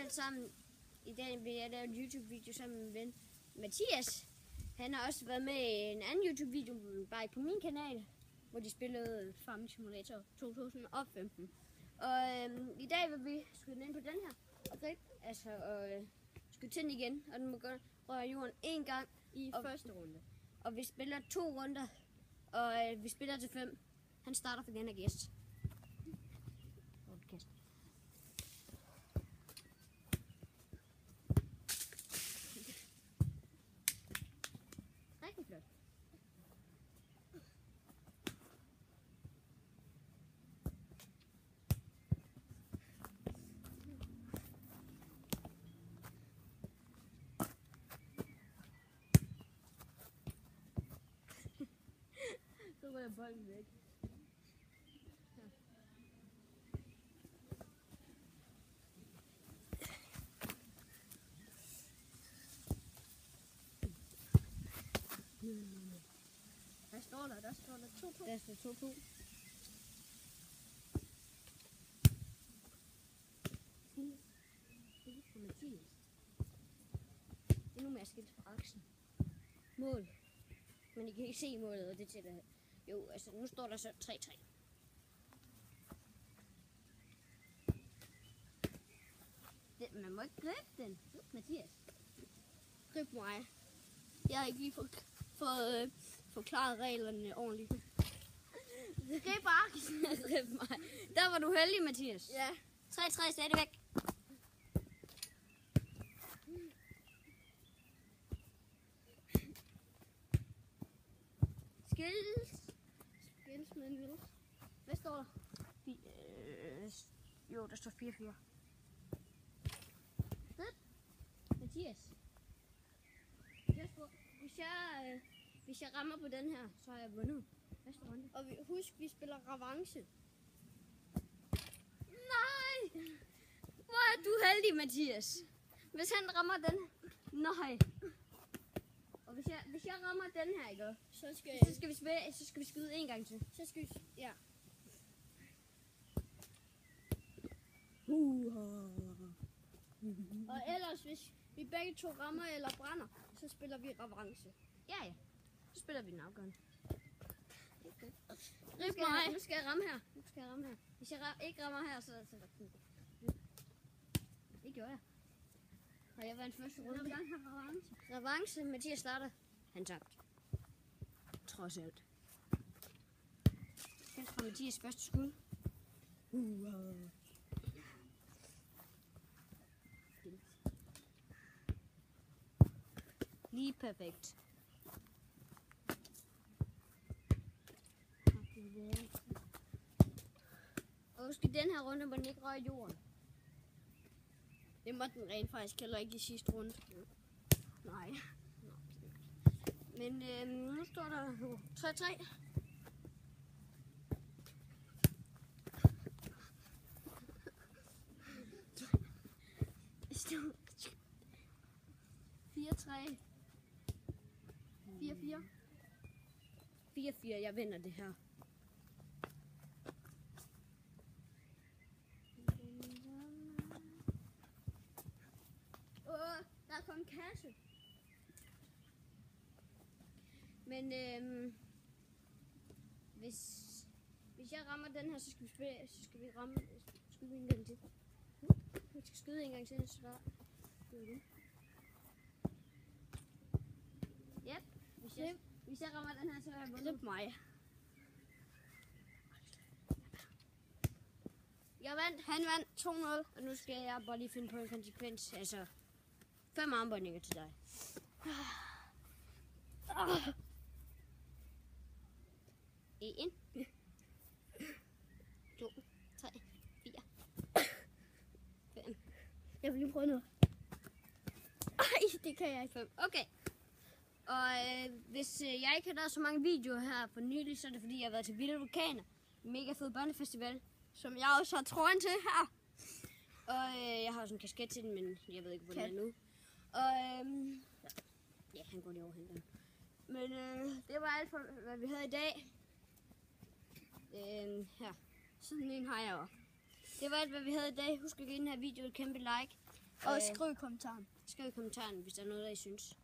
alt sammen. I dag vil jeg lave en YouTube-video sammen med min ven Mathias. Han har også været med i en anden YouTube-video, bare på min kanal, hvor de spillede Farming Simulator 2015. Og i dag vil vi skyde ind på den her og grib, skyde til den igen, og den må godt røre jorden en gang i første runde. Og vi spiller 2 runder, og vi spiller til 5. Han starter for den her gæst. Rigtig flot. Så ryger bolden væk. Hvad står der? Der står der 2-2. Der står 2-2. Det er nu mere skilt på aksen. Mål. Men I kan ikke se målet, og det tæller. Jo, altså nu står der så 3-3. Man må ikke gribe den. Mathias. Grib mig. Jeg har ikke lige fået forklaret reglerne ordentligt. Grib aksen. Grib mig. Der var du heldig, Mathias. Ja. 3-3 stadigvæk. Skills med en vil. Hvad står der? Jo, der står 4-4. Mathias. Hvis jeg rammer på den her, så har jeg vundet. Og husk, vi spiller revanche. Nej! Hvor er du heldig, Mathias. Hvis han rammer den. Nej. Og hvis jeg rammer den her, ikke? Så skal vi skyde en gang til. Så skal vi, ja. Og ellers, hvis vi begge to rammer eller brænder, så spiller vi revanche. Ja. Så spiller vi den afgørende. Okay. Nu skal jeg ramme her. Hvis jeg ikke rammer her, så er det fint. Det gjorde jeg. Og jeg vandt første runde. Jeg vil gerne have revanche. Revanche. Mathias starter. Han tabte. Trods alt. Her fra Mathias første skud. Lige perfekt. Og husk i den her runde, hvor den ikke røg jorden. Det må den rent faktisk heller ikke i sidste runde. Nej. Men nu står der 3-3. Står 4-3. 4-4. 4-4, jeg vinder det her. Der kom en kasse. Men hvis jeg rammer den her, så skal vi skyde en gang til. Vi skal skyde en gang til, så der skyder du. Yep. Hvis jeg rammer den her, så er jeg vundet. Grib mig. Han vandt 2-0, og nu skal jeg bare lige finde på en konsekvens. Altså 5 armbåndinger til dig. 1, 2, 3, 4, 5. Jeg vil lige prøve noget. Ej, det kan jeg ikke. 5. Okay. Og hvis jeg ikke har lavet så mange videoer her for nylig, så er det fordi, jeg har været til Vilde Vulkaner. Mega fed børnefestival, som jeg også har trøjen til her. Og jeg har også en kasket til den, men jeg ved ikke, hvor den er nu. Og ja, han går lige over hen. Men det var alt for, hvad vi havde i dag. Her. Sådan en har jeg også. Det var alt, hvad vi havde i dag. Husk at give den her video et kæmpe like. Og skriv i kommentaren. Skriv i kommentaren, hvis der er noget, der I synes.